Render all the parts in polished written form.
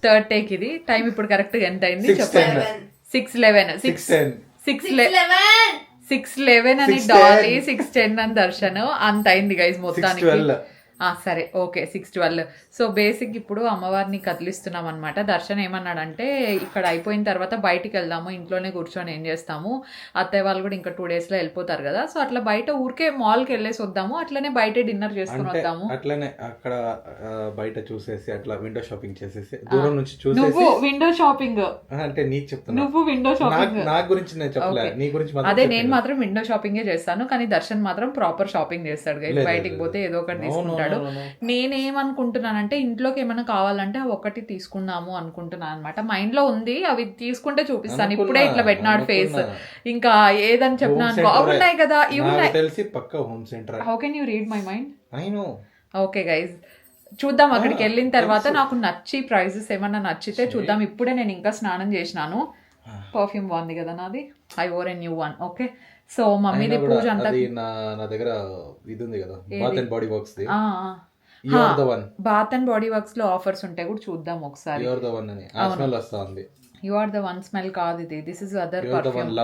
Third take ఇది. Time ఇప్పుడు correct ఎంత అయింది చెప్పండి. 6:11 అని డాలీ, 6:10 అని దర్శన్. అంత అయింది గైస్ మొత్తానికి. సరే ఓకే 6:12. సో బేసిక్ ఇప్పుడు అమ్మవారిని కదిలిస్తున్నాం అనమాట. దర్శన్ ఏమన్నాడంటే ఇక్కడ అయిపోయిన తర్వాత బయటికి వెళ్దాము, ఇంట్లోనే కూర్చొని ఏం చేస్తాము, అత్తయ్య వాళ్ళు కూడా ఇంకా 2 days లో వెళ్ళిపోతారు కదా, సో అట్లా బయట ఊరికే మాల్కి వెళ్ళేసి వద్దాము, అట్లనే బయట డిన్నర్ చేసుకుని వద్దాము. అట్లనే అక్కడ బయట చూసేసి అట్లా విండో షాపింగ్ చేసేసి దూరం నుంచి చూసేసి. నువ్వు విండో షాపింగ్ అంటే నీకు చెప్తున్నా, నువ్వు విండో షాపింగ్ నా గురించి నేను చెప్పలే, నీ గురించి. అదే నేను మాత్రం విండో షాపింగే చేస్తాను, కానీ దర్శన్ మాత్రం ప్రాపర్ షాపింగ్ చేస్తాడు గైస్. బయటికి పోతే ఏదో ఒకటి తీసుకుంటాడు. నేనేమనుకుంటున్నానంటే ఇంట్లోకి ఏమైనా కావాలంటే అవి ఒకటి తీసుకుందాము అనుకుంటున్నాను అనమాట. మైండ్ లో ఉంది, అవి తీసుకుంటే చూపిస్తాను. ఇప్పుడే ఇట్లా పెట్టినాడు ఫేస్. ఇంకా ఏదని చెప్పినా బాగున్నాయి కదా, ఇవి ఉన్నాయి తెలిసి పక్కా Home Centre. How can you read my mind? I know. Okay guys చూద్దాం, అక్కడికి వెళ్ళిన తర్వాత నాకు నచ్చి ప్రైజెస్ ఏమన్నా నచ్చితే చూద్దాం. ఇప్పుడే నేను ఇంకా స్నానం చేసినాను. పర్ఫ్యూమ్ బాగుంది కదా నాది, I wore a new one. Okay so మమ్మీది పూజ అంతా నా దగ్గర ఇది ఉంది కదా, బాత్ అండ్ బాడీ వర్క్స్ ది. బాత్ అండ్ బాడీ వర్క్స్ లో ఆఫర్స్ ఉంటాయి కూడా చూద్దాం ఒకసారి. యు ఆర్ ద వన్ అని ఆ స్మెల్ వస్తుంది. You are the one smell కాదు ఇది, this is other perfume.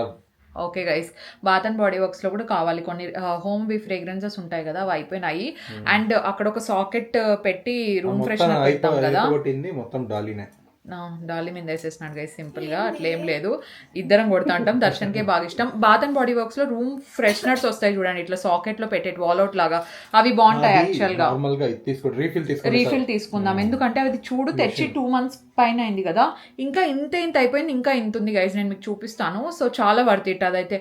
Okay guys, bath and body works లో కూడా కావాలి కొన్ని హోమ్ వి ఫ్రేగ్రెన్సెస్ ఉంటాయి కదా, అవి అయిపోయినాయి. అండ్ అక్కడ ఒక సాకెట్ పెట్టి రూమ్ ఫ్రెషనర్ పెడతాం కదా, మొత్తం డాలీనే. డాలీ మీద వేసేసినాడు గైస్ సింపుల్ గా, అట్లేం లేదు, ఇద్దరం కొడతా ఉంటాం. దర్శన్కే బాగా ఇష్టం. బాత్ అండ్ బాడీ వర్క్స్ లో రూమ్ ఫ్రెషనర్స్ వస్తాయి చూడండి, ఇట్లా సాకెట్ లో పెట్టే వాల్అవుట్ లాగా, అవి బాగుంటాయి యాక్చువల్ గా. రీఫిల్ తీసుకుందాం, ఎందుకంటే అది చూడు తెచ్చి 2 months పైన అయింది కదా, ఇంకా ఇంత అయిపోయింది, ఇంకా ఇంత ఉంది గైస్, నేను మీకు చూపిస్తాను. సో చాలా వర్త్ ఇట్. అదైతే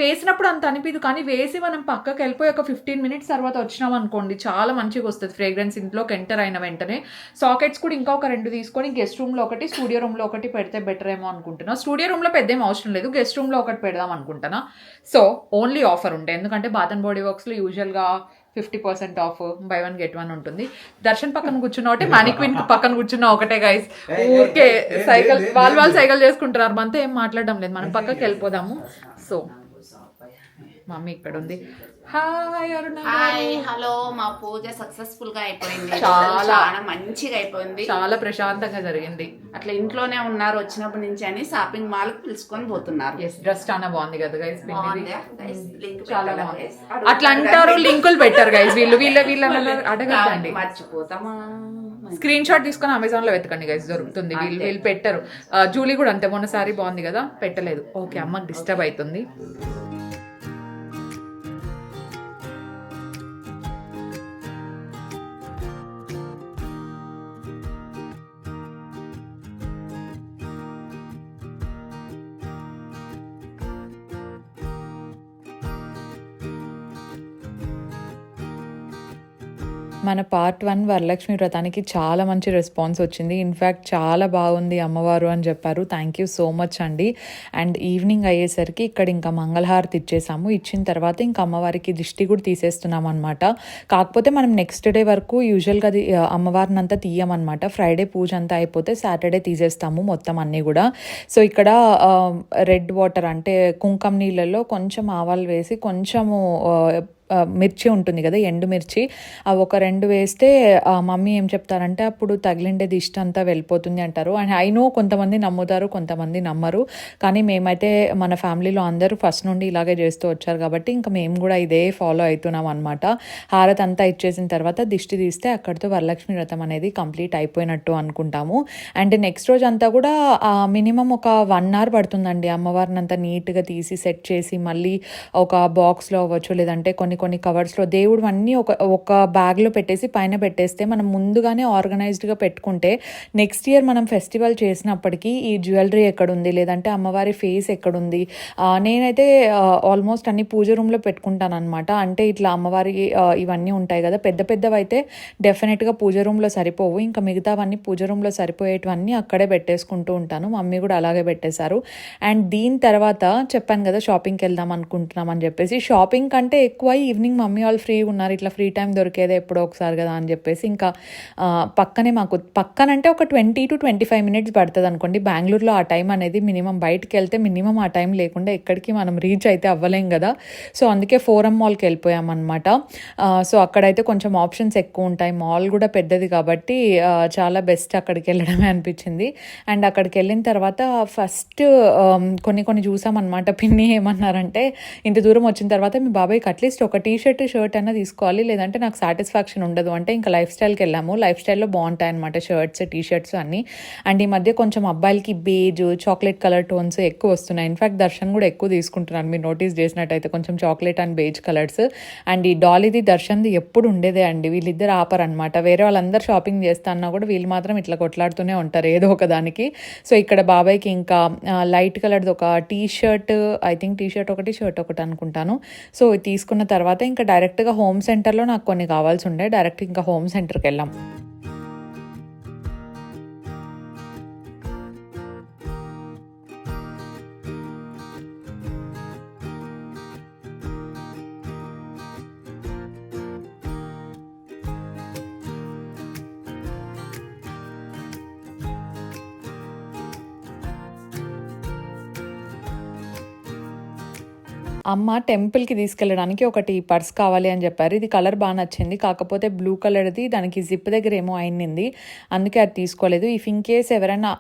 వేసినప్పుడు అంత అనిపిదు, కానీ వేసి మనం పక్కకి వెళ్ళిపోయి ఒక 15 minutes తర్వాత వచ్చినాం అనుకోండి, చాలా మంచిగా వస్తుంది ఫ్రేగ్రెన్స్ ఇంట్లోకి ఎంటర్ అయిన వెంటనే. సాకెట్స్ కూడా ఇంకా ఒక 2 తీసుకొని గెస్ట్ రూమ్ లో ఒకటి, స్టూడియో రూమ్ లో ఒకటి పెడితే బెటర్ ఏమో అనుకుంటున్నా. స్టూడియో రూమ్ లో పెద్ద ఏం అవసరం లేదు, గెస్ట్ రూమ్ లో ఒకటి పెడదాం అనుకుంటున్నా. సో ఓన్లీ ఆఫర్ ఉంటాయి, ఎందుకంటే బాత్ అండ్ బాడీ వర్క్స్ లో యూజువల్ గా 50% ఆఫ్, బై 1 get 1 ఉంటుంది. దర్శన్ పక్కన కూర్చున్న ఒకటే, మానిక్విన్ పక్కన కూర్చున్న ఒకటే గైస్. ఊరికే సైకిల్ వాళ్ళు సైకిల్ చేసుకుంటారు, మనతో ఏం మాట్లాడడం లేదు, మనం పక్కకి వెళ్ళిపోదాము. సో మమ్మీ ఇక్కడ ఉంది. హాయ్ అరుణ. Hi hello. మా పూజ సక్సెస్ఫుల్ గా అయిపోయింది, చాలా మంచిగా అయిపోయింది, చాలా ప్రశాంతంగా జరిగింది. అట్లా ఇంట్లోనే ఉన్నారు వచ్చినప్పటి నుంచి అని షాపింగ్ మాల్ కి పిలుచుకొని పోతున్నారు. డ్రెస్ చాలా బాగుంది కదా గైస్, చాలా బాగుంది. అట్లా అంటారు, లింకులు పెట్టారు గైస్ వీళ్ళ అడగండి, మర్చిపోతామా. స్క్రీన్ షాట్ తీసుకొని అమెజాన్ లో వెతకండి గైస్, దొరుకుతుంది. వీళ్ళు పెట్టారు. జూలీ కూడా అంతే, మొన్న సారీ బాగుంది కదా, పెట్టలేదు. ఓకే అమ్మకి డిస్టర్బ్ అవుతుంది. మన పార్ట్ 1 వరలక్ష్మి వ్రతానికి చాలా మంచి రెస్పాన్స్ వచ్చింది. ఇన్ఫ్యాక్ట్ చాలా బాగుంది అమ్మవారు అని చెప్పారు. థ్యాంక్ యూ సో మచ్ అండి. అండ్ ఈవినింగ్ అయ్యేసరికి ఇక్కడ ఇంకా మంగళహారతి ఇచ్చేసాము. ఇచ్చిన తర్వాత ఇంకా అమ్మవారికి దిష్టి కూడా తీసేస్తున్నాం అనమాట. కాకపోతే మనం నెక్స్ట్ డే వరకు యూజువల్గా అది అమ్మవారిని అంతా తీయమన్నమాట. ఫ్రైడే పూజ అంతా అయిపోతే సాటర్డే తీసేస్తాము మొత్తం అన్నీ కూడా. సో ఇక్కడ రెడ్ వాటర్ అంటే కుంకుమ నీళ్ళల్లో కొంచెం ఆవాలు వేసి, కొంచెము మిర్చి ఉంటుంది కదా, ఎండు మిర్చి, అవి ఒక 2 వేస్తే మమ్మీ ఏం చెప్తారంటే అప్పుడు తగిలిండేది ఇష్టం అంతా వెళ్ళిపోతుంది అంటారు. అండ్ ఐ నో కొంతమంది నమ్ముతారు, కొంతమంది నమ్మరు, కానీ మేమైతే మన ఫ్యామిలీలో అందరూ ఫస్ట్ నుండి ఇలాగే చేస్తూ వచ్చారు కాబట్టి ఇంకా మేము కూడా ఇదే ఫాలో అవుతున్నాం అనమాట. హారతి అంతా ఇచ్చేసిన తర్వాత దిష్టి తీస్తే అక్కడితో వరలక్ష్మి వ్రతం అనేది కంప్లీట్ అయిపోయినట్టు అనుకుంటాము. అండ్ నెక్స్ట్ రోజు అంతా కూడా మినిమం ఒక 1 hour పడుతుందండి అమ్మవారిని అంతా నీట్గా తీసి సెట్ చేసి, మళ్ళీ ఒక బాక్స్లో అవ్వచ్చు, లేదంటే కొన్ని కవర్స్లో దేవుడు అన్నీ ఒక బ్యాగ్లో పెట్టేసి పైన పెట్టేస్తే, మనం ముందుగానే ఆర్గనైజ్డ్గా పెట్టుకుంటే నెక్స్ట్ ఇయర్ మనం ఫెస్టివల్ చేసినప్పటికీ ఈ జ్యువెలరీ ఎక్కడుంది, లేదంటే అమ్మవారి ఫేస్ ఎక్కడుంది. నేనైతే ఆల్మోస్ట్ అన్ని పూజ రూమ్లో పెట్టుకుంటాను అనమాట. అంటే ఇట్లా అమ్మవారి ఇవన్నీ ఉంటాయి కదా, పెద్దవి అయితే డెఫినెట్గా పూజ రూమ్లో సరిపోవు, ఇంకా మిగతావన్నీ పూజ రూమ్లో సరిపోయేటివన్నీ అక్కడే పెట్టేసుకుంటూ ఉంటాను. మమ్మీ కూడా అలాగే పెట్టేశారు. అండ్ దీని తర్వాత చెప్పాను కదా షాపింగ్కి వెళ్దాం అనుకుంటున్నాం అని చెప్పేసి, షాపింగ్ కంటే ఎక్కువ ఈ ఈవినింగ్ మమ్మీ వాళ్ళు ఫ్రీ ఉన్నారు, ఇట్లా ఫ్రీ టైం దొరికేదే ఎప్పుడో ఒకసారి కదా అని చెప్పేసి ఇంకా పక్కనే మాకు పక్కనంటే ఒక 20 to 25 minutes పడుతుంది అనుకోండి. బెంగళూరులో ఆ టైం అనేది మినిమం, బయటికి వెళ్తే మినిమం ఆ టైం లేకుండా ఎక్కడికి మనం రీచ్ అయితే అవ్వలేం కదా. సో అందుకే ఫోరం మాల్కి వెళ్ళిపోయామన్నమాట. సో అక్కడైతే కొంచెం ఆప్షన్స్ ఎక్కువ ఉంటాయి, మాల్ కూడా పెద్దది కాబట్టి చాలా బెస్ట్ అక్కడికి వెళ్ళడమే అనిపించింది. అండ్ అక్కడికి వెళ్ళిన తర్వాత ఫస్ట్ కొన్ని చూసామన్నమాట. పిన్ని ఏమన్నారంటే, ఇంత దూరం వచ్చిన తర్వాత మీ బాబాయ్కి అట్లీస్ట్ ఒక టీషర్ట్ షర్ట్ అయినా తీసుకోవాలి, లేదంటే నాకు సాటిస్ఫాక్షన్ ఉండదు అంటే ఇంకా లైఫ్ స్టైల్కి వెళ్ళాము. లైఫ్ స్టైల్లో బాగుంటాయి అనమాట షర్ట్స్, టీషర్ట్స్ అన్నీ. అండ్ ఈ మధ్య కొంచెం అబ్బాయిలకి బేజ్, చాక్లెట్ కలర్ టోన్స్ ఎక్కువ వస్తున్నాయి. ఇన్ఫాక్ట్ దర్శన్ కూడా ఎక్కువ తీసుకుంటున్నాను, మీరు నోటీస్ చేసినట్టయితే కొంచెం chocolate and beige colours. And ఈ డాలీది దర్శన్ది ఎప్పుడు ఉండేదే అండి, వీళ్ళిద్దరు ఆపరనమాట. వేరే వాళ్ళందరూ షాపింగ్ చేస్తా అన్నా కూడా వీళ్ళు మాత్రం ఇట్లా కొట్లాడుతూనే ఉంటారు ఏదో ఒక దానికి. సో ఇక్కడ బాబాయ్కి ఇంకా లైట్ కలర్ది ఒక T shirt, I think T shirt ఒకటి, షర్ట్ ఒకటి అనుకుంటాను. సో తీసుకున్న తర్వాత ఇంకా డైరెక్ట్గా హోమ్ సెంటర్లో నాకు కొన్ని కావాల్సి ఉండే, డైరెక్ట్ ఇంకా హోమ్ సెంటర్కి వెళ్ళాం. అమ్మ టెంపుల్కి తీసుకెళ్ళడానికి ఒకటి పర్స్ కావాలి అని చెప్పారు. ఇది కలర్ బాగా నచ్చింది, కాకపోతే బ్లూ కలర్ది, దానికి జిప్ దగ్గర ఏమో అయింది, అందుకే అది తీసుకోలేదు. ఇఫ్ ఇన్ కేస్ ఎవరైనా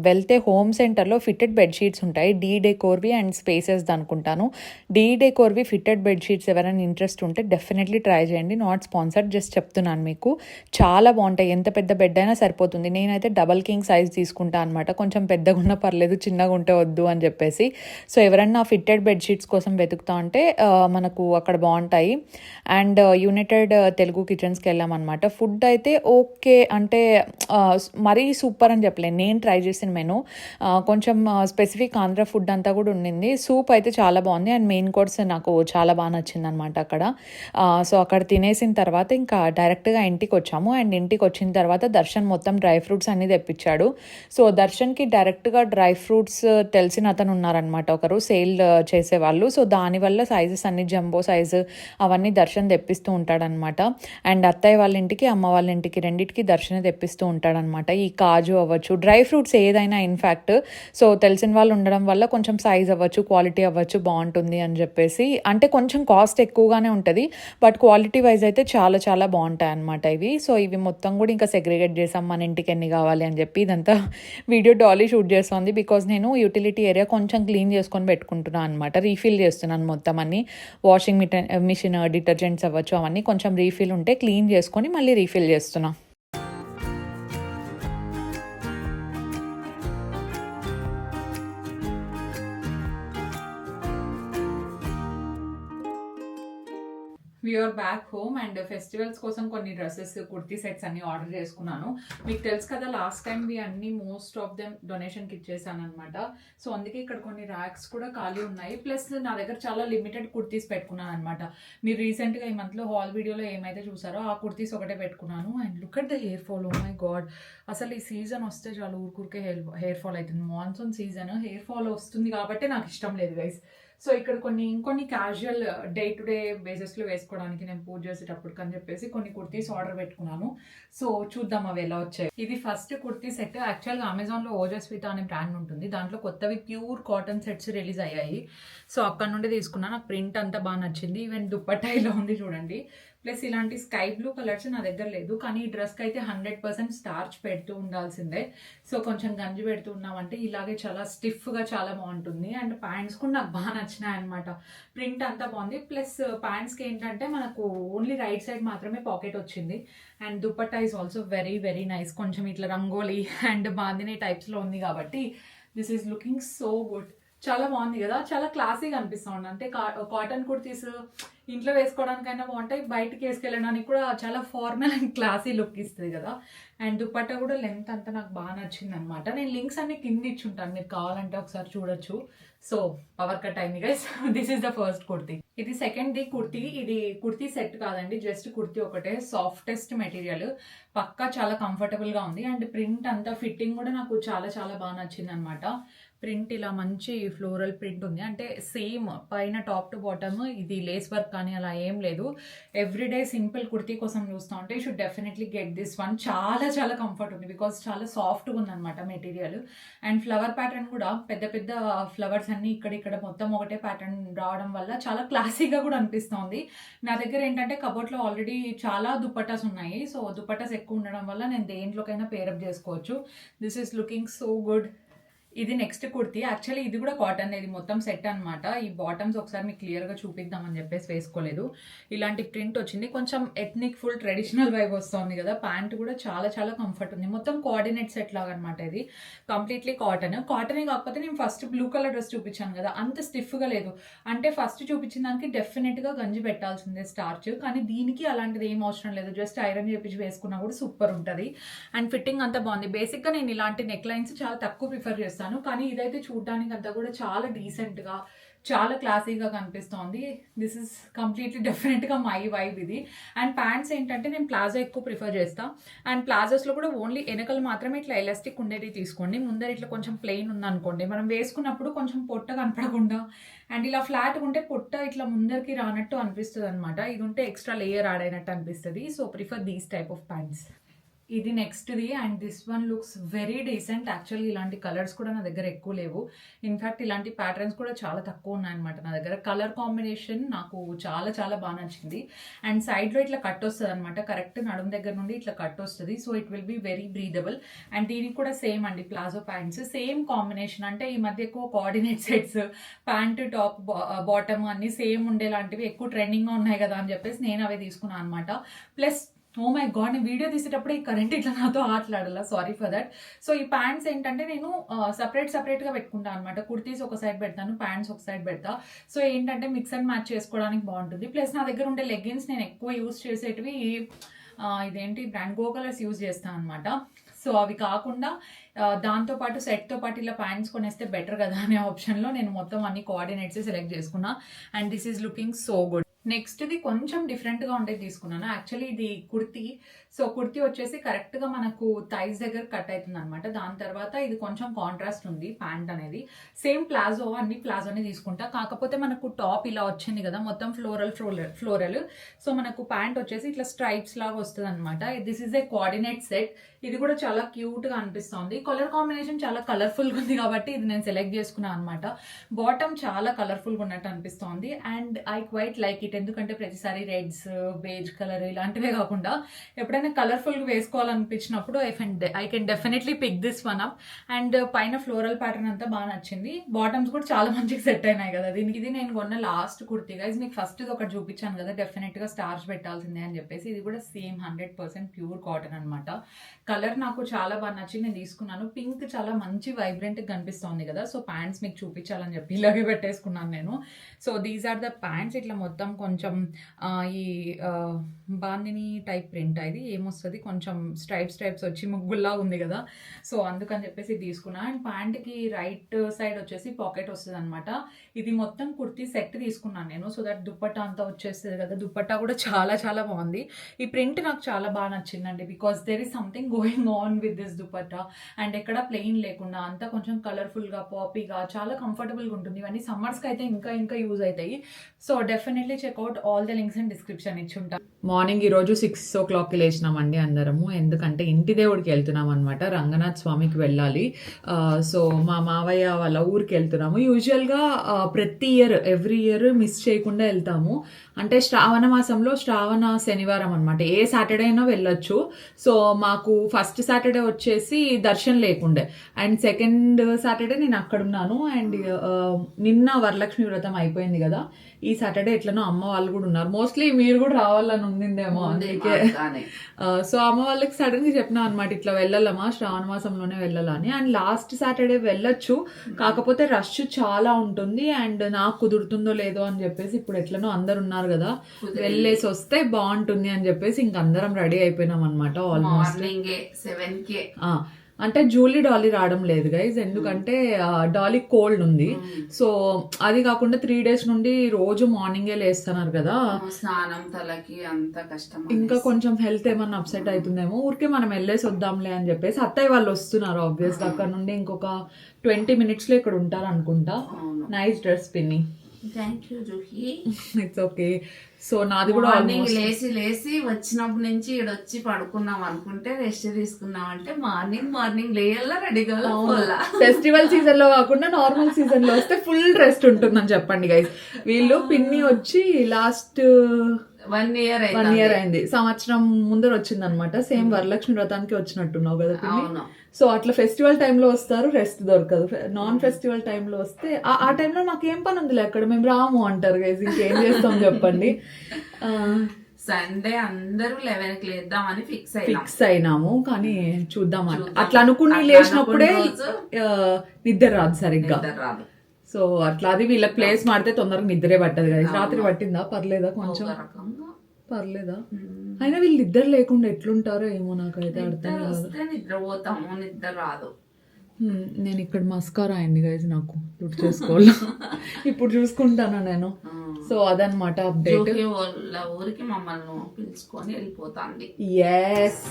వెళ్తే హోమ్ సెంటర్లో ఫిట్టెడ్ బెడ్షీట్స్ ఉంటాయి, డీ డెకోర్వి అండ్ స్పేసెస్ అనుకుంటాను. డీ డెకోర్వి ఫిట్టెడ్ బెడ్షీట్స్ ఎవరైనా ఇంట్రెస్ట్ ఉంటే డెఫినెట్లీ ట్రై చేయండి. నాట్ స్పాన్సర్డ్, జస్ట్ చెప్తున్నాను మీకు. చాలా బాగుంటాయి, ఎంత పెద్ద బెడ్ అయినా సరిపోతుంది. నేనైతే డబల్ కింగ్ సైజ్ తీసుకుంటా అనమాట, కొంచెం పెద్దగా ఉన్నా పర్లేదు, చిన్నగా ఉంటే వద్దు అని చెప్పేసి. సో ఎవరైనా ఫిట్టెడ్ బెడ్షీట్స్ కోసం వెతుకుతా అంటే మనకు అక్కడ బాగుంటాయి. అండ్ యునైటెడ్ తెలుగు కిచెన్స్కి వెళ్ళామన్నమాట. ఫుడ్ అయితే ఓకే, అంటే మరీ సూపర్ అని చెప్పలేను, నేను ట్రై చేసిన మెను కొంచెం స్పెసిఫిక్ ఆంధ్ర ఫుడ్ అంతా కూడా ఉండింది. సూప్ అయితే చాలా బాగుంది అండ్ మెయిన్ కోర్స్ నాకు చాలా బాగా నచ్చింది అనమాట అక్కడ. సో అక్కడ తినేసిన తర్వాత ఇంకా డైరెక్ట్గా ఇంటికి వచ్చాము. అండ్ ఇంటికి వచ్చిన తర్వాత దర్శన్ మొత్తం డ్రై ఫ్రూట్స్ అన్ని తెప్పించాడు. సో దర్శన్కి డైరెక్ట్గా డ్రై ఫ్రూట్స్ తెలిసిన అతను ఉన్నారనమాట, ఒకరు సేల్ చేసేవాళ్ళు. సో దానివల్ల సైజెస్ అన్ని జంబో సైజు అవన్నీ దర్శన్ తెప్పిస్తూ ఉంటాడనమాట. అండ్ అత్తయ్య వాళ్ళ ఇంటికి, అమ్మ వాళ్ళ ఇంటికి రెండింటికి దర్శనే తెప్పిస్తూ ఉంటాడనమాట. ఈ కాజు అవ్వచ్చు, డ్రై ఫ్రూట్స్ ఏదైనా ఇన్ఫ్యాక్ట్. సో తెలిసిన వాళ్ళు ఉండడం వల్ల కొంచెం సైజ్ అవ్వచ్చు, క్వాలిటీ అవ్వచ్చు బాగుంటుంది అని చెప్పేసి. అంటే కొంచెం కాస్ట్ ఎక్కువగానే ఉంటుంది, బట్ క్వాలిటీ వైజ్ అయితే చాలా చాలా బాగుంటాయి అనమాట ఇవి. సో ఇవి మొత్తం కూడా ఇంకా సెగ్రిగేట్ చేసాం, మన ఇంటికి ఎన్ని కావాలి అని చెప్పి. ఇదంతా వీడియో డాలీ షూట్ చేస్తుంది, బికాజ్ నేను యూటిలిటీ ఏరియా కొంచెం క్లీన్ చేసుకొని పెట్టుకుంటున్నాను అనమాట. రీఫిల్ చేస్తున్నాను మొత్తం అన్ని, వాషింగ్ మిషన్ డిటర్జెంట్స్ అవ్వచ్చు అవన్నీ కొంచెం రీఫిల్ ఉంటే క్లీన్ చేసుకొని మళ్ళీ రీఫిల్ చేస్తున్నా. We're back home and festivals కోసం కొన్ని డ్రెస్సెస్, కుర్తీ సెట్స్ అన్ని ఆర్డర్ చేసుకున్నాను. మీకు తెలుసు కదా లాస్ట్ టైం అన్ని మోస్ట్ ఆఫ్ దెమ్ డొనేషన్కి ఇచ్చేసాను అనమాట. సో అందుకే ఇక్కడ కొన్ని ర్యాక్స్ కూడా ఖాళీ ఉన్నాయి. ప్లస్ నా దగ్గర చాలా లిమిటెడ్ కుర్తీస్ పెట్టుకున్నాను అనమాట. మీరు రీసెంట్గా ఈ మంత్లో హాల్ వీడియోలో ఏమైతే చూసారో ఆ కుర్తీస్ ఒకటే పెట్టుకున్నాను. And look at the hair fall, oh my god. అసలు ఈ సీజన్ వస్తే చాలా ఊరికే హెయిర్ ఫాల్ అవుతుంది. మాన్సూన్ సీజన్ హెయిర్ ఫాల్ వస్తుంది కాబట్టి నాకు ఇష్టం లేదు గైస్. సో ఇక్కడ ఇంకొన్ని క్యాజువల్ డే టు డే బేసిస్లో వేసుకోవడానికి నేను పూజ చేసేటప్పుడు అని చెప్పేసి కొన్ని కుర్తీస్ ఆర్డర్ పెట్టుకున్నాను. సో చూద్దాం అవి ఎలా వచ్చాయి. ఇది ఫస్ట్ కుర్తీ సెట్. యాక్చువల్గా అమెజాన్లో ఓజస్విత అనే బ్రాండ్ ఉంటుంది, దాంట్లో కొత్తవి ప్యూర్ కాటన్ సెట్స్ రిలీజ్ అయ్యాయి. సో అక్కడ నుండి తీసుకున్నాను. నాకు ప్రింట్ అంతా బాగా నచ్చింది. ఈవెన్ దుప్పట్టా ఇలా ఉంది చూడండి. ప్లస్ ఇలాంటి స్కై బ్లూ కలర్స్ నా దగ్గర లేదు, కానీ ఈ డ్రెస్కి అయితే 100% స్టార్చ్ పెడుతూ ఉండాల్సిందే. సో కొంచెం గంజి పెడుతూ ఉన్నామంటే ఇలాగే చాలా స్టిఫ్గా చాలా బాగుంటుంది. అండ్ ప్యాంట్స్ కూడా నాకు బాగా నచ్చినాయి అనమాట. ప్రింట్ అంతా బాగుంది. ప్లస్ ప్యాంట్స్కి ఏంటంటే మనకు ఓన్లీ రైట్ సైడ్ మాత్రమే పాకెట్ వచ్చింది. And dupatta is also very very nice. కొంచెం ఇట్లా రంగోలీ అండ్ బాందిని టైప్స్లో ఉంది కాబట్టి this is looking so good. చాలా బాగుంది కదా, చాలా క్లాసీగా అనిపిస్తుంది. అంటే కాటన్ కుర్తీస్ ఇంట్లో వేసుకోవడానికైనా బాగుంటాయి, బయటకి వేసుకెళ్ళడానికి కూడా చాలా ఫార్మల్ అండ్ క్లాసీ లుక్ ఇస్తుంది కదా. అండ్ దుపట్టా కూడా లెంత్ అంతా నాకు బాగా నచ్చింది అనమాట. నేను లింక్స్ అన్ని కింద ఇచ్చుంటాను, మీరు కావాలంటే ఒకసారి చూడొచ్చు. సో పవర్ కట్ అయింది guys. This is the first kurti. ఇది సెకండ్ కుర్తీ. ఇది కుర్తీ సెట్ కాదండి, జస్ట్ కుర్తీ ఒకటే. సాఫ్టెస్ట్ మెటీరియల్, పక్కా చాలా కంఫర్టబుల్గా ఉంది. అండ్ ప్రింట్ అంతా ఫిట్టింగ్ కూడా నాకు చాలా చాలా బాగా నచ్చింది అనమాట. ప్రింట్ ఇలా మంచి ఫ్లోరల్ ప్రింట్ ఉంది, అంటే సేమ్ పైన టాప్ టు బాటమ్ ఇది లేస్ వర్క్ కానీ అలా ఏం లేదు. ఎవ్రీడే సింపుల్ కుర్తీ కోసం చూస్తూ ఉంటే you should definitely get this one. చాలా చాలా కంఫర్ట్ ఉంది బికాస్ చాలా సాఫ్ట్గా ఉందన్నమాట మెటీరియల్. అండ్ ఫ్లవర్ ప్యాటర్న్ కూడా పెద్ద పెద్ద ఫ్లవర్స్ అన్ని ఇక్కడ మొత్తం ఒకటే ప్యాటర్న్ రావడం వల్ల చాలా క్లాసీగా కూడా అనిపిస్తుంది. నా దగ్గర ఏంటంటే కబోర్డ్లో ఆల్రెడీ చాలా దుపట్టాస్ ఉన్నాయి. సో దుపట్టాస్ ఎక్కువ ఉండడం వల్ల నేను దేంట్లోకైనా పేరప్ చేసుకోవచ్చు. This is looking so good. ఇది నెక్స్ట్ కుర్తీ. యాక్చువల్లీ ఇది కూడా కాటన్, ఇది మొత్తం సెట్ అనమాట. ఈ బాటమ్స్ ఒకసారి మీకు క్లియర్గా చూపిద్దామని చెప్పేసి వేసుకోలేదు. ఇలాంటి ప్రింట్ వచ్చింది, కొంచెం ఎథ్నిక్ ఫుల్ ట్రెడిషనల్ వైబ్ వస్తుంది కదా. ప్యాంట్ కూడా చాలా చాలా కంఫర్ట్ ఉంది. మొత్తం కోఆర్డినేట్ సెట్ లాగా అనమాట. ఇది కంప్లీట్లీ కాటనే కాకపోతే నేను ఫస్ట్ బ్లూ కలర్ డ్రెస్ చూపించాను కదా, అంత స్టిఫ్గా లేదు. అంటే ఫస్ట్ చూపించిన దానికి డెఫినెట్గా గంజి పెట్టాల్సిందే స్టార్చ్, కానీ దీనికి అలాంటిది ఏం అవసరం లేదు. జస్ట్ ఐరన్ చేపించి వేసుకున్నా కూడా సూపర్ ఉంటుంది. అండ్ ఫిట్టింగ్ అంతా బాగుంది. బేసిక్గా నేను ఇలాంటి నెక్ లైన్స్ చాలా తక్కువ ప్రిఫర్ చేస్తాను, కానీ ఇదైతే చూడడానికి అంతా కూడా చాలా డీసెంట్గా చాలా క్లాసీగా కనిపిస్తోంది. దిస్ ఇస్ కంప్లీట్లీ డెఫినెట్గా మై వైబ్ ఇది. అండ్ ప్యాంట్స్ ఏంటంటే నేను ప్లాజో ఎక్కువ ప్రిఫర్ చేస్తాను. అండ్ ప్లాజోస్లో కూడా ఓన్లీ వెనకలు మాత్రమే ఇట్లా ఎలాస్టిక్ ఉండేది తీసుకోండి. ముందర ఇట్లా కొంచెం ప్లెయిన్ ఉందనుకోండి, మనం వేసుకున్నప్పుడు కొంచెం పొట్ట కనపడకుండా అండ్ ఇలా ఫ్లాట్గా ఉంటే పొట్ట ఇట్లా ముందరికి రానట్టు అనిపిస్తుంది అనమాట. ఇది ఉంటే ఎక్స్ట్రా లేయర్ యాడ్ అయినట్టు అనిపిస్తుంది. So prefer these type of pants. ఇది నెక్స్ట్ది. And this one looks very decent. Actually ఇలాంటి కలర్స్ కూడా నా దగ్గర ఎక్కువ లేవు. ఇన్ఫ్యాక్ట్ ఇలాంటి ప్యాటర్న్స్ కూడా చాలా తక్కువ ఉన్నాయన్నమాట నా దగ్గర. కలర్ కాంబినేషన్ నాకు చాలా చాలా బాగా నచ్చింది. అండ్ సైడ్లో ఇట్లా కట్ వస్తుంది అనమాట, కరెక్ట్ నడుము దగ్గర నుండి ఇట్లా కట్ వస్తుంది. So it will be very breathable. And దీనికి కూడా సేమ్ అండి, ప్లాజో ప్యాంట్స్ సేమ్ కాంబినేషన్. అంటే ఈ మధ్య ఎక్కువ coordinate sets, pant top bottom అన్ని సేమ్ ఉండేలాంటివి ఎక్కువ ట్రెండింగ్గా ఉన్నాయి కదా అని చెప్పేసి నేను అవే తీసుకున్నాను అనమాట. ప్లస్ ఓ మై గాడ్, నేను వీడియో తీసేటప్పుడు ఈ కరెంట్ ఇట్లా నాతో ఆటలాడాల, సారీ ఫర్ దట్. సో ఈ ప్యాంట్స్ ఏంటంటే నేను సపరేట్గా పెట్టుకుంటాను అనమాట. కుర్తీస్ ఒక సైడ్ పెడతాను, ప్యాంట్స్ ఒక సైడ్ పెడతా. సో ఏంటంటే మిక్స్ అండ్ మ్యాచ్ చేసుకోవడానికి బాగుంటుంది. ప్లస్ నా దగ్గర ఉండే లెగ్గిన్స్ నేను ఎక్కువ యూజ్ చేసేటివి ఇదేంటి బ్రాండ్ గో కలర్స్ యూజ్ చేస్తాను అనమాట. సో అవి కాకుండా దాంతోపాటు సెట్తో పాటు ఇలా ప్యాంట్స్ కొనేస్తే బెటర్ కదా అనే ఆప్షన్లో నేను మొత్తం అన్ని కోఆర్డినేట్స్ సెలెక్ట్ చేసుకున్నా. And this is looking so good. నెక్స్ట్ది కొంచెం డిఫరెంట్గా ఉండేది తీసుకున్నాను. యాక్చువల్లీ ఇది కుర్తీ. సో కుర్తీ వచ్చేసి కరెక్ట్గా మనకు థైస్ దగ్గర కట్ అవుతుంది అనమాట. దాని తర్వాత ఇది కొంచెం కాంట్రాస్ట్ ఉంది ప్యాంట్ అనేది. సేమ్ ప్లాజో, అన్ని ప్లాజోనే తీసుకుంటా. కాకపోతే మనకు టాప్ ఇలా వచ్చింది కదా మొత్తం ఫ్లోరల్. సో మనకు ప్యాంట్ వచ్చేసి ఇట్లా స్ట్రైప్స్ లాగా వస్తుంది అనమాట. This is a coordinate set. ఇది కూడా చాలా క్యూట్గా అనిపిస్తుంది. కలర్ కాంబినేషన్ చాలా కలర్ఫుల్గా ఉంది కాబట్టి ఇది నేను సెలెక్ట్ చేసుకున్నాను అనమాట. బాటమ్ చాలా కలర్ఫుల్గా ఉన్నట్టు అనిపిస్తోంది. And I quite like it. ఎందుకంటే ప్రతిసారి రెడ్స్, బేజ్ కలర్ ఇలాంటివే కాకుండా ఎప్పుడైనా కలర్ఫుల్గా వేసుకోవాలనిపించినప్పుడు I can definitely pick this one up. అండ్ పైన ఫ్లోరల్ ప్యాటర్న్ అంతా బాగా నచ్చింది. బాటమ్స్ కూడా చాలా మంచిగా సెట్ అయినాయి కదా దీనికి. ఇది నేను కొన్న లాస్ట్ కుర్తీ గైజ్. మీకు ఫస్ట్ ఇది ఒకటి చూపించాను కదా, డెఫినెట్గా స్టార్చ్ పెట్టాల్సిందే అని చెప్పేసి. ఇది కూడా సేమ్ 100% ప్యూర్ కాటన్ అనమాట. కలర్ నాకు చాలా బాగా నచ్చి నేను తీసుకున్నాను. పింక్ చాలా మంచి వైబ్రెంట్గా కనిపిస్తుంది కదా. సో ప్యాంట్స్ మీకు చూపించాలని చెప్పి ఇలాగే పెట్టేసుకున్నాను నేను. So these are the pants. ఇట్లా మొత్తం కొంచెం ఈ బాందిని టైప్ ప్రింట్, ఇది ఏమొస్తుంది కొంచెం స్ట్రైప్స్ వచ్చి ముగ్గుల్లా ఉంది కదా. సో అందుకని చెప్పేసి తీసుకున్నా. అండ్ ప్యాంట్కి రైట్ సైడ్ వచ్చేసి పాకెట్ వస్తుంది అనమాట. ఇది మొత్తం కుర్తీ సెట్ తీసుకున్నాను నేను. సో దట్ దుప్పట్టా అంతా వచ్చేస్తుంది కదా. దుప్పట్టా కూడా చాలా చాలా బాగుంది. ఈ ప్రింట్ నాకు చాలా బాగా నచ్చిందండి. Because there is something going on with this dupatta. And ఎక్కడ ప్లెయిన్ లేకుండా అంతా కొంచెం కలర్ఫుల్గా, పాపీగా చాలా కంఫర్టబుల్గా ఉంటుంది. ఇవన్నీ సమ్మర్స్కి అయితే ఇంకా యూజ్ అవుతాయి. So definitely check out all the links and description ఇచ్చి ఉంటాను. మార్నింగ్ ఈరోజు 6 o'clock లేచినామండి అందరము. ఎందుకంటే ఇంటి దేవుడికి వెళ్తున్నాం అనమాట. రంగనాథ్ స్వామికి వెళ్ళాలి. సో మా మావయ్య వాళ్ళ ఊరికి వెళ్తున్నాము. యూజువల్గా ప్రతి ఎవ్రీ ఇయర్ మిస్ చేయకుండా వెళ్తాము. అంటే శ్రావణ మాసంలో శ్రావణ శనివారం అనమాట. ఏ సాటర్డే అయినా వెళ్ళొచ్చు. సో మాకు ఫస్ట్ సాటర్డే వచ్చేసి దర్శనం లేకుండే. అండ్ సెకండ్ సాటర్డే నేను అక్కడ ఉన్నాను. అండ్ నిన్న వరలక్ష్మి వ్రతం అయిపోయింది కదా. ఈ సాటర్డే ఎట్లనో అమ్మ వాళ్ళు కూడా ఉన్నారు. మోస్ట్లీ మీరు కూడా రావాలని ఉండిందేమో అందుకే. సో అమ్మ వాళ్ళకి సడన్ గా చెప్పినా అనమాట, ఇట్లా వెళ్ళాలమ్మా శ్రావణ మాసంలోనే వెళ్ళాలని. అండ్ లాస్ట్ సాటర్డే వెళ్ళొచ్చు, కాకపోతే రష్ చాలా ఉంటుంది. అండ్ నాకు కుదురుతుందో లేదో అని చెప్పేసి ఇప్పుడు ఎట్లనో అందరు ఉన్నారు కదా, వెళ్ళేసి వస్తే బాగుంటుంది అని చెప్పేసి ఇంక అందరం రెడీ అయిపోయినాం అనమాట. ఆల్మోస్ట్ 7 అంటే జూలీ డాలీ రావడం లేదు గైజ్, ఎందుకంటే డాలీ కోల్డ్ ఉంది. సో అది కాకుండా 3 days నుండి రోజు మార్నింగే లేస్తున్నారు కదా, స్నానం తలకి అంత కష్టం. ఇంకా కొంచెం హెల్త్ ఏమన్నా అప్సెట్ అవుతుందేమో, ఊరికే మనం వెళ్ళేసి వద్దాంలే అని చెప్పేసి అత్తయ్య వాళ్ళు వస్తున్నారు. ఆబ్వియస్ గా అక్కడ నుండి ఇంకొక 20 minutes లో ఇక్కడ ఉంటారు అనుకుంటా. నైస్ డ్రెస్ పిన్ని. Thank you Juhi. It's okay. So నాది కూడా మార్నింగ్ లేచి వచ్చినప్పటి నుంచి ఇక్కడ వచ్చి పడుకున్నాం అనుకుంటే రెస్ట్ తీసుకున్నాం అంటే మార్నింగ్ లేయల్లా రెడీగా ఫెస్టివల్ సీజన్ లో కాకుండా నార్మల్ సీజన్ లో వస్తే ఫుల్ రెస్ట్ ఉంటుందని చెప్పండి గైస్. వీళ్ళు పిన్ని వచ్చి లాస్ట్ 1 year అయింది, సంవత్సరం ముందర వచ్చింది అనమాట. సేమ్ వరలక్ష్మి వ్రతానికి వచ్చినట్టున్నావు కదా పిన్ని. అవును. సో అట్లా ఫెస్టివల్ టైంలో వస్తారు, రెస్ట్ దొరకదు. నాన్ ఫెస్టివల్ టైంలో వస్తే ఆ టైంలో మాకేం పని ఉందిలే అక్కడ, మేము రాము అంటారు గైస్. ఇంకేం చేస్తాం చెప్పండి. సండే అందరూ 11కి లేద్దామని ఫిక్స్ అయినాము, కానీ చూద్దాం అట్లా అనుకుని లేచినప్పుడే నిద్ర రాదు సరిగ్గా. రాదు. సో అట్లా అది వీళ్ళకి ప్లేస్ మారితే తొందరగా నిద్రే పట్టదు కదా. రాత్రి పట్టిందా? పర్లేదా? కొంచెం పర్లేదా? అయినా వీళ్ళు నిద్ర లేకుండా ఎట్లుంటారో ఏమో నాకైతే అర్థం కాదు. నిద్రపోతాము, నిద్ర రాదు. నేను ఇక్కడ మస్కారా అయింది గైజ్, నాకు దుడ్డు చేసుకోవాలి. ఇప్పుడు చూసుకుంటాను నేను. సో అదనమాట అప్డేట్. వాళ్ళ ఊరికి మమ్మల్ని పిలుచుకొని వెళ్ళిపోతాంది. ఎస్.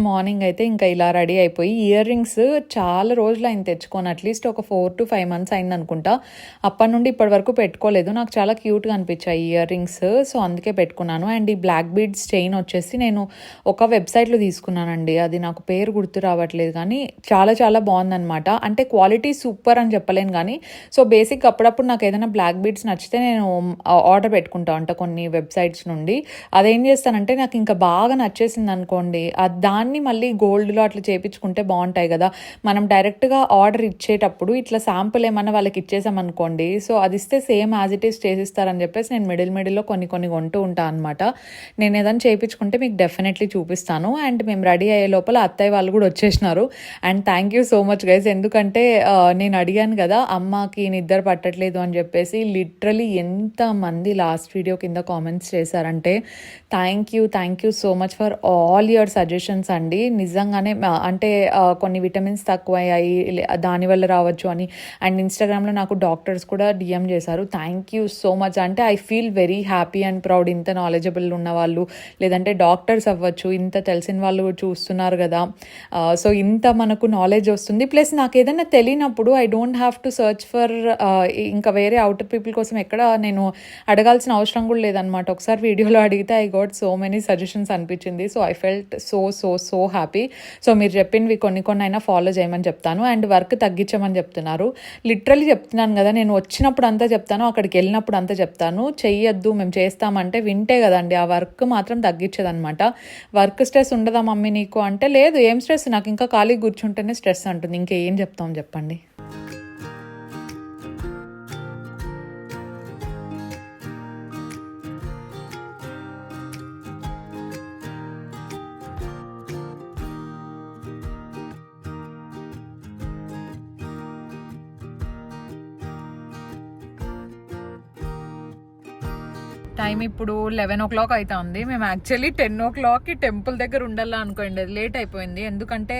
మార్నింగ్ అయితే ఇంకా ఇలా రెడీ అయిపోయి, ఇయర్ రింగ్స్ చాలా రోజులు అయింది తెచ్చుకొని, అట్లీస్ట్ ఒక 4 to 5 months అయింది అనుకుంటా. అప్పటి నుండి ఇప్పటి వరకు పెట్టుకోలేదు. నాకు చాలా క్యూట్గా అనిపించాయి ఇయర్ రింగ్స్, సో అందుకే పెట్టుకున్నాను. అండ్ ఈ బ్లాక్ బీడ్స్ చైన్ వచ్చేసి నేను ఒక వెబ్సైట్లో తీసుకున్నానండి. అది నాకు పేరు గుర్తు రావట్లేదు, కానీ చాలా చాలా బాగుందనమాట. అంటే క్వాలిటీ సూపర్ అని చెప్పలేను కానీ, సో బేసిక్ అప్పుడప్పుడు నాకు ఏదైనా బ్లాక్ బీడ్స్ నచ్చితే నేను ఆర్డర్ పెట్టుకుంటా అంట కొన్ని వెబ్సైట్స్ నుండి. అదేం చేస్తానంటే నాకు ఇంకా బాగా నచ్చేసింది అనుకోండి, దాన్ని మళ్ళీ గోల్డ్లో అట్లా చేయించుకుంటే బాగుంటాయి కదా. మనం డైరెక్ట్గా ఆర్డర్ ఇచ్చేటప్పుడు ఇట్లా శాంపుల్ ఏమన్నా వాళ్ళకి ఇచ్చేసామనుకోండి, సో అది ఇస్తే సేమ్ యాజ్ ఇట్ ఈస్ చేసిస్తారని చెప్పేసి నేను మిడిల్లో కొన్ని కొంటూ ఉంటాను అనమాట. నేను ఏదైనా చేయించుకుంటే మీకు డెఫినెట్లీ చూపిస్తాను. అండ్ మేము రెడీ అయ్యే లోపల అత్తయ్య వాళ్ళు కూడా వచ్చేసినారు. And thank you so much guys, ఎందుకంటే నేను అడిగాను కదా అమ్మకి నిద్ర పట్టట్లేదు అని చెప్పేసి, లిటరలీ ఎంతమంది లాస్ట్ వీడియో కింద కామెంట్స్ చేశారంటే thank you so much for all your suggestions అండి. నిజంగానే అంటే కొన్ని విటమిన్స్ తక్కువ అయ్యాయి దానివల్ల రావచ్చు అని. అండ్ ఇన్స్టాగ్రామ్లో నాకు డాక్టర్స్ కూడా డిఎం చేశారు. Thank you so much. అంటే I feel very happy and proud. ఇంత నాలెడ్జబుల్ ఉన్న వాళ్ళు, లేదంటే డాక్టర్స్ అవ్వచ్చు, ఇంత తెలిసిన వాళ్ళు చూస్తున్నారు కదా. సో ఇంత మనకు నాలెడ్జ్ వస్తుంది. ప్లస్ నాకు ఏదైనా తెలియనప్పుడు I don't have to search for ఇంకా వేరే అవుటర్ పీపుల్ కోసం ఎక్కడ నేను అడగాల్సిన అవసరం కూడా లేదనమాట. ఒకసారి వీడియోలో అడిగితే I got so many suggestions అనిపించింది. So I felt so happy. So మీరు చెప్పినవి కొన్ని అయినా ఫాలో చేయమని చెప్తాను. అండ్ వర్క్ తగ్గించమని చెప్తున్నారు. లిటరలీ చెప్తున్నాను కదా, నేను వచ్చినప్పుడు అంతా చెప్తాను, అక్కడికి వెళ్ళినప్పుడు అంతా చెప్తాను. చెయ్యొద్దు మేము చేస్తామంటే వింటే కదండి, ఆ వర్క్ మాత్రం తగ్గించదనమాట. వర్క్ స్ట్రెస్ ఉండదా మమ్మీ నీకు అంటే, లేదు ఏం స్ట్రెస్, నాకు ఇంకా ఖాళీ కూర్చుంటేనే స్ట్రెస్ అంటుంది. ఇంకేం చెప్తాం చెప్పండి. టైం ఇప్పుడు 11 o'clock అవుతుంది. మేము యాక్చువల్లీ 10 o'clockకి టెంపుల్ దగ్గర ఉండాలా అనుకోండి, అది లేట్ అయిపోయింది. ఎందుకంటే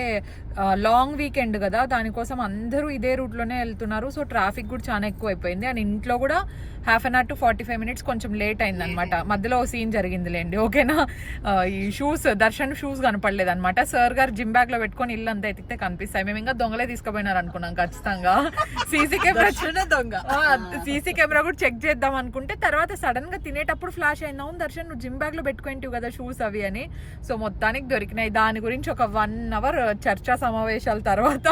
లాంగ్ వీకెండ్ కదా, దానికోసం అందరూ ఇదే రూట్లోనే వెళ్తున్నారు. సో ట్రాఫిక్ కూడా చాలా ఎక్కువ అయిపోయింది. అండ్ ఇంట్లో కూడా 1/2 hour to 45 minutes కొంచెం లేట్ అయిందనమాట. మధ్యలో సీన్ జరిగిందిలేండి, ఓకేనా. ఈ దర్శన్ షూస్ కనపడలేదు అనమాట. సార్ గారు జిమ్ బ్యాగ్ లో పెట్టుకొని ఇల్లు అంతా ఎతికితే కనిపిస్తాయి. మేము ఇంకా దొంగలే తీసుకుపోయినారు అనుకున్నాం ఖచ్చితంగా. సీసీ కెమెరా కూడా చెక్ చేద్దాం అనుకుంటే, తర్వాత సడన్ గా తినేటప్పుడు ఫ్లాష్ అయిందా, దర్శన్ నువ్వు జిమ్ బ్యాగ్ లో పెట్టుకుంటావు కదా షూస్ అవి అని. సో మొత్తానికి దొరికినాయి. దాని గురించి ఒక 1 hour చర్చా సమావేశాల తర్వాత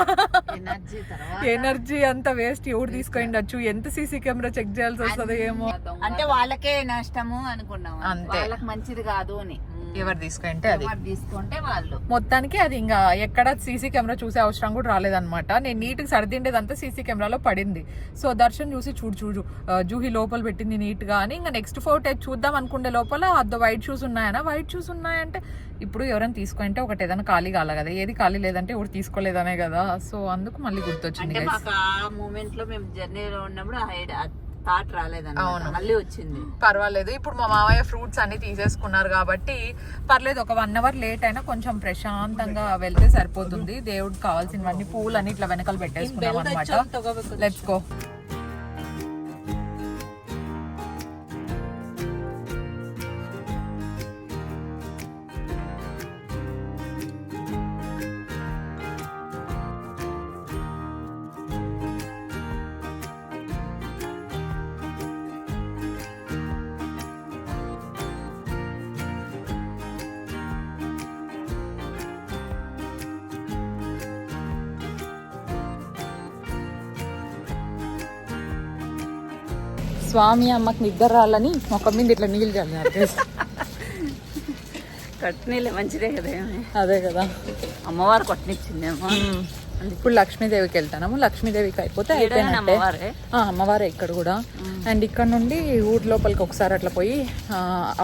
ఎనర్జీ అంతా వేస్ట్. ఎవరు తీసుకుండొచ్చు, ఎంత సీసీ కెమెరా చెక్ చేయాల్సి వస్తుంది ఏమో. అంటే వాళ్ళకే నష్టము అనుకున్నాం, అంతే. వాళ్ళకి మంచిది కాదు అని ఎవరు తీసుకుంటే అది తీసుకుంటే వాళ్ళు. మొత్తానికి అది ఇంకా ఎక్కడ సీసీ కెమెరా చూసే అవసరం కూడా రాలేదనమాట. నేను నీట్గా సర్దిండేదంతా సీసీ కెమెరాలో పడింది. సో దర్శన్ చూసి చూడు జూహి లోపల పెట్టింది నీట్ గా అని. ఇంకా నెక్స్ట్ ఫోటో చూద్దాం అనుకుంటే లోపల అద్ద వైట్ షూస్ ఉన్నాయంటే ఇప్పుడు ఎవరైనా తీసుకుంటే ఒకటి ఏదైనా ఖాళీ కాలే కదా, ఏది ఖాళీ లేదంటే ఎవరు తీసుకోలేదనే కదా. సో అందుకు మళ్ళీ గుర్తొచ్చింది. మూమెంట్ లో మేము జర్నీలో ఉన్నప్పుడు థాట్ రాలేదన్నమాట, మళ్ళీ వచ్చింది. పర్వాలేదు. ఇప్పుడు మా మామయ్య ఫ్రూట్స్ అన్ని తీసేసుకున్నారు కాబట్టి పర్లేదు. ఒక 1 అవర్ లేట్ అయినా కొంచెం ప్రశాంతంగా వెళ్తే సరిపోతుంది. దేవుడికి కావాల్సినవన్నీ పూలని ఇట్లా వెనకాల పెట్టేసుకున్నాం అనమాట. Let's go. స్వామి అమ్మకి నిద్ర రాలని మొక్క మీద ఇట్లా నీళ్ళు చల్లారు. కట్నీళ్ళే మంచిదే కదా. అదే కదా, అమ్మవారు కొట్టనిచ్చిందేమో. ఇప్పుడు లక్ష్మీదేవికి వెళ్తాము. లక్ష్మీదేవికి అయిపోతే అయిపోయినట్టే. అమ్మవారే ఇక్కడ కూడా. అండ్ ఇక్కడ నుండి ఊరి లోపలికి ఒకసారి అట్లా పోయి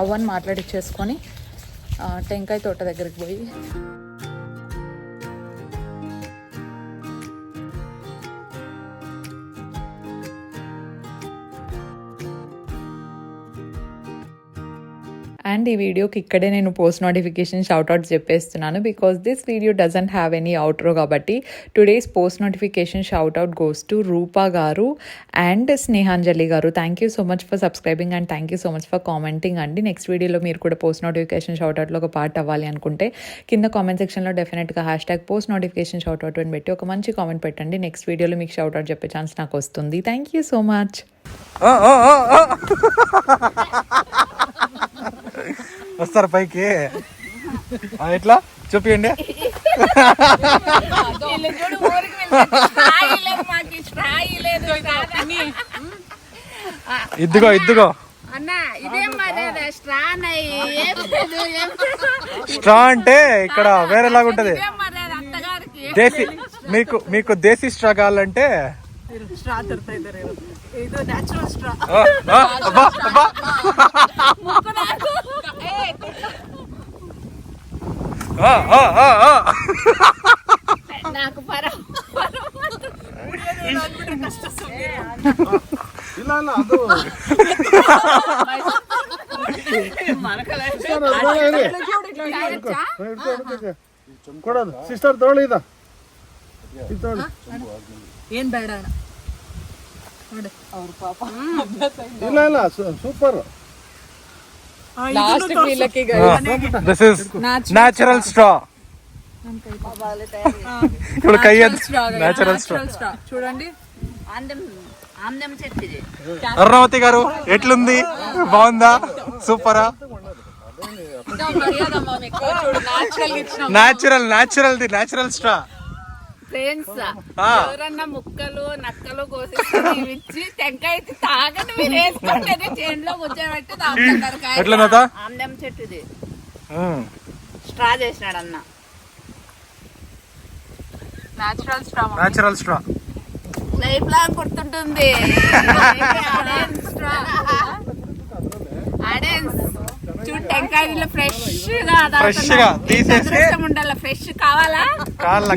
అవ్వని మాట్లాడిచ్చేసుకొని టెంకాయ తోట దగ్గరికి పోయి అండ్ ఈ వీడియోకి ఇక్కడే నేను పోస్ట్ నోటిఫికేషన్ షౌట్అవుట్స్ చెప్పేస్తున్నాను because this video doesn't have any outro కాబట్టి. Today's post notification shoutout goes to Rupa గారు అండ్ స్నేహాంజలి గారు. Thank you so much for subscribing and thank you so much for commenting అండి. Next వీడియోలో మీరు కూడా post notification షౌట్అవుట్లో ఒక part అవ్వాలి అనుకుంటే కింద కామెంట్ సెక్షన్లో డెఫినెట్గా పోస్ట్ నోటిఫికేషన్ షౌట్అవుట్ అని పెట్టి ఒక మంచి కామెంట్ పెట్టండి. నెక్స్ట్ వీడియోలో మీకు షౌట్అవుట్ చెప్పే ఛాన్స్ నాకు వస్తుంది. Thank you so much. వస్తారు పైకి ఎట్లా చూపియండి. ఇద్దుగో ఇద్దుగో స్ట్రా అంటే ఇక్కడ వేరేలాగా ఉంటది. దేశీ మీకు దేశీ స్ట్రా కావాలంటే నాకు ಸಿಸ್ಟರ್ ತಗೊಳ್ಳಿ ಏನ್ ಬೇಡ ಇಲ್ಲ ಇಲ್ಲ ಸೂಪರ್. లాస్ట్ వీళ్ళకి దిస్ ఇస్ న్యాచురల్ స్ట్రా. ఇప్పుడు న్యాచురల్ స్ట్రా చూడండి. అరుణావతి గారు ఎట్లుంది? బాగుందా? సూపరా? Natural straw. ఫ్రెండ్స్ ఎవరన్నా ముక్కలు నక్కలు కోసి టెంకాయ తాగని మీరు వేసుకుంటే చేనులో కూర్చోబెట్టి తాగుతారు. ఆమ్దం చెట్టుది స్ట్రా చేసినాడు అన్న. న్యాచురల్ స్ట్రా లైఫ్ లాంగ్ గుర్తుంటుంది. చూడు టెంకాయలు ఫ్రెష్ గా తీసేసి ఉండాలి. ఫ్రెష్ కావాలా? కాళ్ళ